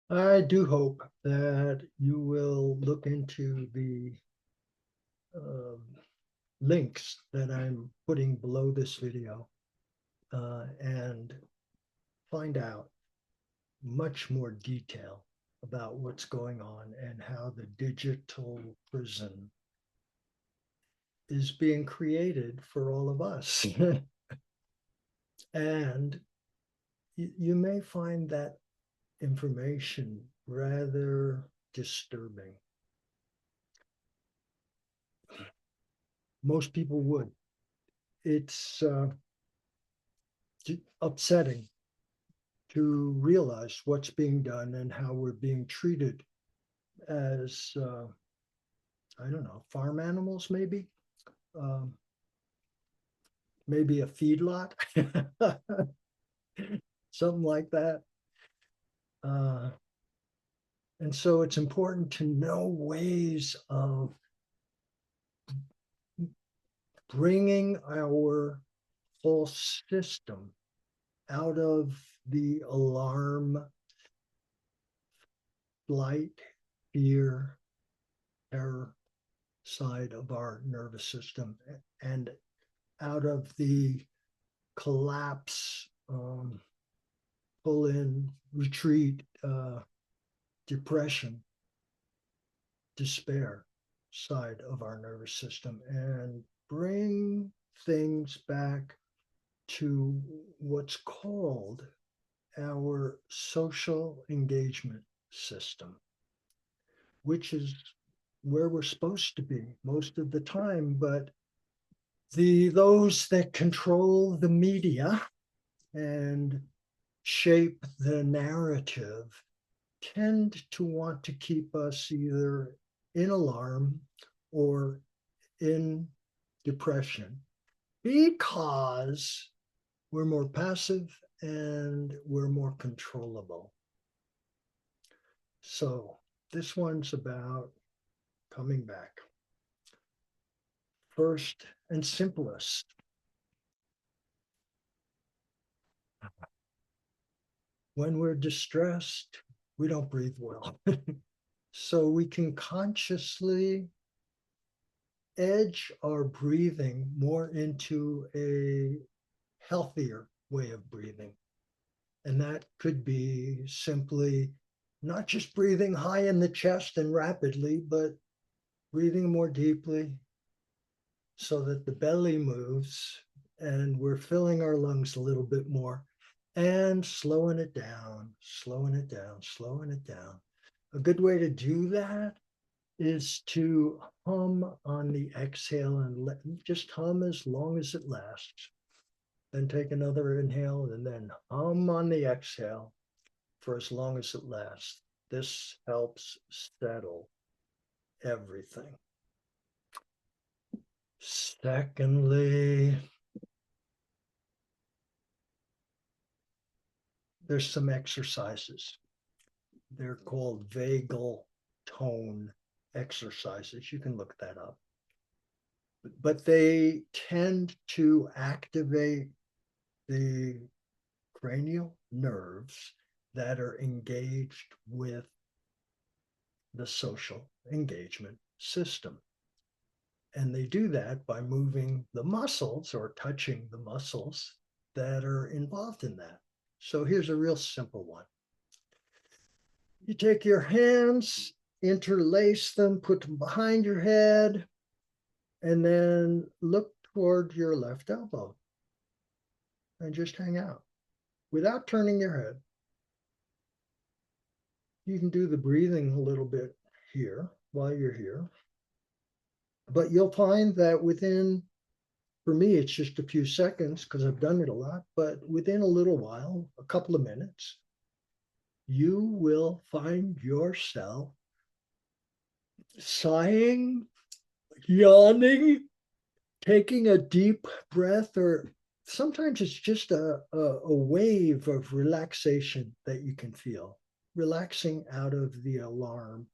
I do hope that you will look into the um links that I'm putting below this video and find out much more detail about what's going on and how the digital prison is being created for all of us. And you may find that information rather disturbing. Most people would. It's upsetting to realize what's being done and how we're being treated as, I don't know, farm animals, maybe, um, maybe a feedlot, something like that. Uh, and so it's important to know ways of bringing our whole system out of the alarm, flight, fear, terror side of our nervous system and out of the collapse, pull in, retreat, depression, despair side of our nervous system and bring things back to what's called our social engagement system, which is where we're supposed to be most of the time. But those that control the media and shape the narrative tend to want to keep us either in alarm or in depression because we're more passive and we're more controllable. So this one's about coming back. First and simplest, when we're distressed, we don't breathe well. So we can consciously edge our breathing more into a healthier way of breathing. And that could be simply not just breathing high in the chest and rapidly, but breathing more deeply so that the belly moves and we're filling our lungs a little bit more and slowing it down, slowing it down, slowing it down. A good way to do that is to hum on the exhale and just hum as long as it lasts. Then take another inhale and then hum on the exhale for as long as it lasts. This helps settle everything. Secondly, there's some exercises. They're called vagal tone exercises. You can look that up. But they tend to activate the cranial nerves that are engaged with the social engagement system. And they do that by moving the muscles or touching the muscles that are involved in that. So here's a real simple one. You take your hands, interlace them, put them behind your head, and then look toward your left elbow and just hang out without turning your head. You can do the breathing a little bit here while you're here, but you'll find that within, for me, it's just a few seconds because I've done it a lot, but within a little while, a couple of minutes, you will find yourself sighing, yawning, taking a deep breath, or sometimes it's just a wave of relaxation that you can feel, relaxing out of the alarm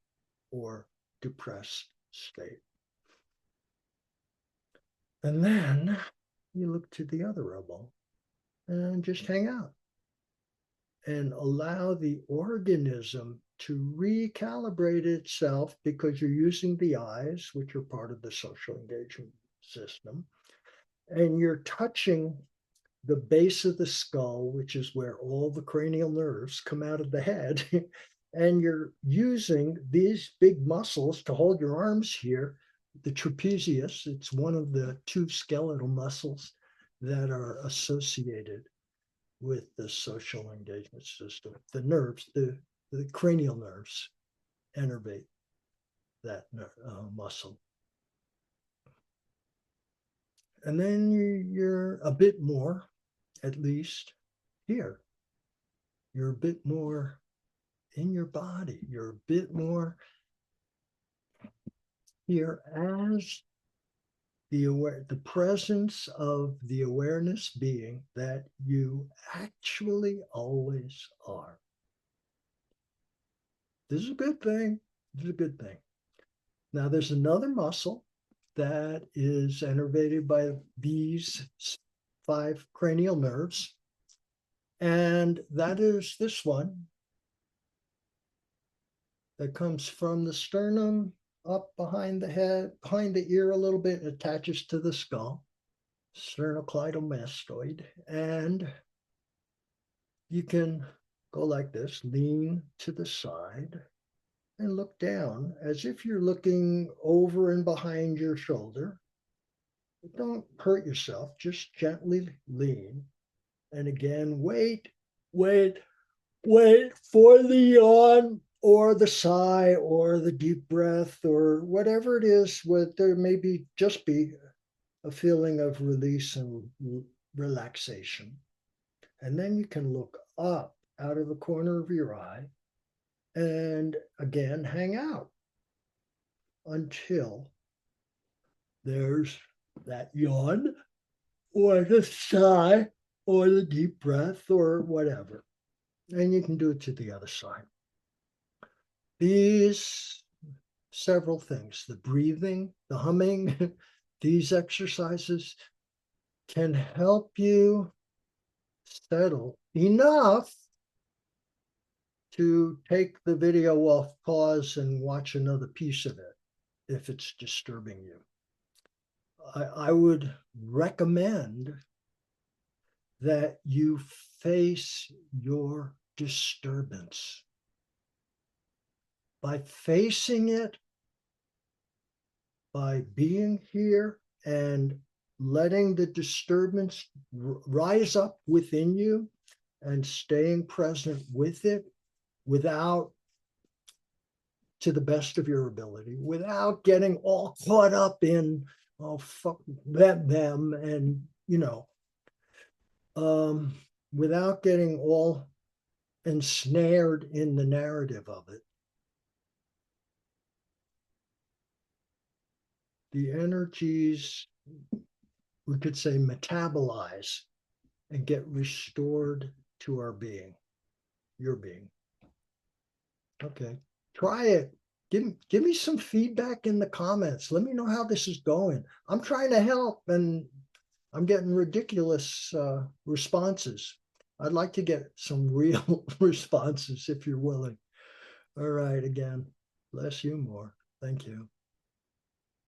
or depressed state. And then you look to the other elbow and just hang out and allow the organism to recalibrate itself because you're using the eyes, which are part of the social engagement system, and you're touching the base of the skull, which is where all the cranial nerves come out of the head. And you're using these big muscles to hold your arms here. The trapezius, it's one of the two skeletal muscles that are associated with the social engagement system. The nerves, the cranial nerves innervate that muscle. And then you're a bit more, at least here. You're a bit more in your body. You're a bit more here as the presence of the awareness being that you actually always are. This is a good thing. This is a good thing. Now there's another muscle that is innervated by these 5 cranial nerves, and that is this one that comes from the sternum up behind the head, behind the ear a little bit, attaches to the skull, sternocleidomastoid, and you can go like this, lean to the side and look down as if you're looking over and behind your shoulder. But don't hurt yourself, just gently lean. And again, wait for the yawn or the sigh or the deep breath or whatever it is. There may be just be a feeling of release and relaxation. And then you can look up out of the corner of your eye and again hang out until there's that yawn or the sigh or the deep breath or whatever. And you can do it to the other side. These several things, the breathing, the humming, these exercises can help you settle enough to take the video off pause and watch another piece of it if it's disturbing you. I would recommend that you face your disturbance. By facing it, by being here and letting the disturbance rise up within you and staying present with it without, to the best of your ability, without getting all caught up in, oh, fuck them, and, without getting all ensnared in the narrative of it. The energies, we could say, metabolize and get restored to our being, your being. Okay, try it. Give me some feedback in the comments. Let me know how this is going. I'm trying to help and I'm getting ridiculous responses. I'd like to get some real responses if you're willing. All right, again, bless you more. Thank you.